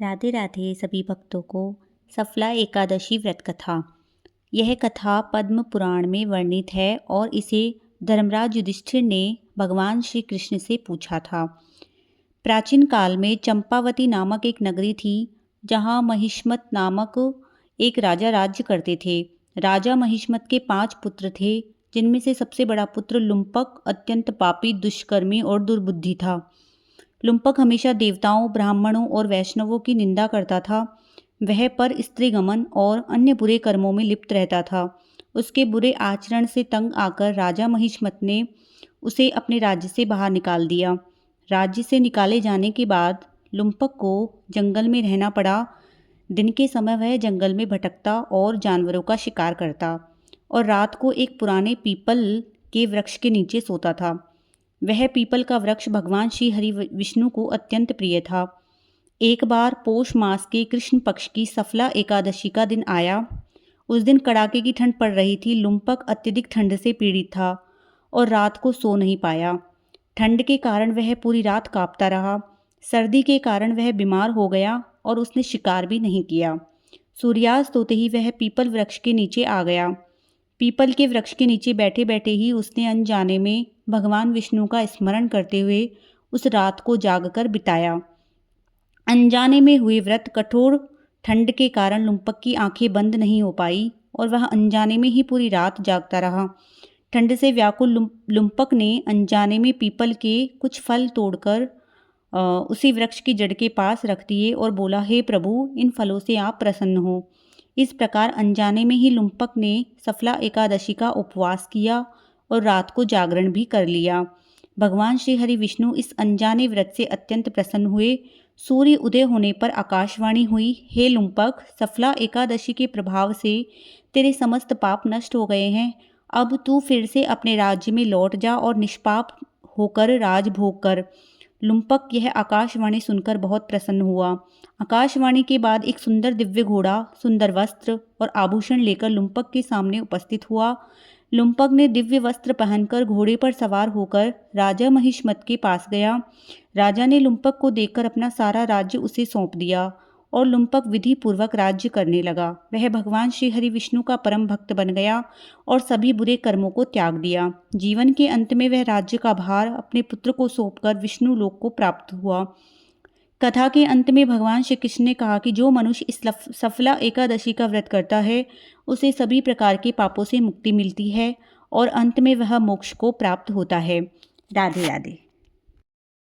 राधे राधे सभी भक्तों को। सफला एकादशी व्रत कथा। यह कथा पद्म पुराण में वर्णित है और इसे धर्मराज युधिष्ठिर ने भगवान श्री कृष्ण से पूछा था। प्राचीन काल में चंपावती नामक एक नगरी थी, जहाँ महिष्मत नामक एक राजा राज्य करते थे। राजा महिष्मत के 5 पुत्र थे, जिनमें से सबसे बड़ा पुत्र लुम्पक अत्यंत पापी, दुष्कर्मी और दुर्बुद्धि था। लुम्पक हमेशा देवताओं, ब्राह्मणों और वैष्णवों की निंदा करता था। वह पर स्त्रीगमन और अन्य बुरे कर्मों में लिप्त रहता था। उसके बुरे आचरण से तंग आकर राजा महिष्मत ने उसे अपने राज्य से बाहर निकाल दिया। राज्य से निकाले जाने के बाद लुम्पक को जंगल में रहना पड़ा। दिन के समय वह जंगल में भटकता और जानवरों का शिकार करता और रात को एक पुराने पीपल के वृक्ष के नीचे सोता था। वह पीपल का वृक्ष भगवान श्री हरि विष्णु को अत्यंत प्रिय था। एक बार पौष मास के कृष्ण पक्ष की सफला एकादशी का दिन आया। उस दिन कड़ाके की ठंड पड़ रही थी। लुम्पक अत्यधिक ठंड से पीड़ित था और रात को सो नहीं पाया। ठंड के कारण वह पूरी रात कांपता रहा। सर्दी के कारण वह बीमार हो गया और उसने शिकार भी नहीं किया। सूर्यास्त होते ही वह पीपल वृक्ष के नीचे आ गया। पीपल के वृक्ष के नीचे बैठे बैठे ही उसने अनजाने में भगवान विष्णु का स्मरण करते हुए उस रात को जागकर बिताया। अनजाने में हुए व्रत कठोर ठंड के कारण लुम्पक की आंखें बंद नहीं हो पाई और वह अनजाने में ही पूरी रात जागता रहा। ठंड से व्याकुल लुम्पक ने अनजाने में पीपल के कुछ फल तोड़कर उसी वृक्ष की जड़ के पास रख दिए और बोला, हे प्रभु, इन फलों से आप प्रसन्न हो। इस प्रकार अनजाने में ही लुम्पक ने सफला एकादशी का उपवास किया और रात को जागरण भी कर लिया। भगवान श्री हरि विष्णु इस अनजाने व्रत से अत्यंत प्रसन्न हुए। सूर्य उदय होने पर आकाशवाणी हुई, हे लुम्पक, सफला एकादशी के प्रभाव से तेरे समस्त पाप नष्ट हो गए हैं। अब तू फिर से अपने राज्य में लौट जा और निष्पाप होकर राजभोग कर। लुम्पक यह आकाशवाणी सुनकर बहुत प्रसन्न हुआ। आकाशवाणी के बाद एक सुंदर दिव्य घोड़ा, सुंदर वस्त्र और आभूषण लेकर लुम्पक के सामने उपस्थित हुआ। लुम्पक ने दिव्य वस्त्र पहनकर घोड़े पर सवार होकर राजा महिष्मत के पास गया। राजा ने लुम्पक को देखकर अपना सारा राज्य उसे सौंप दिया और लुम्पक विधि पूर्वक राज्य करने लगा। वह भगवान श्री हरि विष्णु का परम भक्त बन गया और सभी बुरे कर्मों को त्याग दिया। जीवन के अंत में वह राज्य का भार अपने पुत्र को सौंपकर विष्णु लोक को प्राप्त हुआ। कथा के अंत में भगवान श्री कृष्ण ने कहा कि जो मनुष्य इस सफला एकादशी का व्रत करता है, उसे सभी प्रकार के पापों से मुक्ति मिलती है और अंत में वह मोक्ष को प्राप्त होता है। राधे राधे।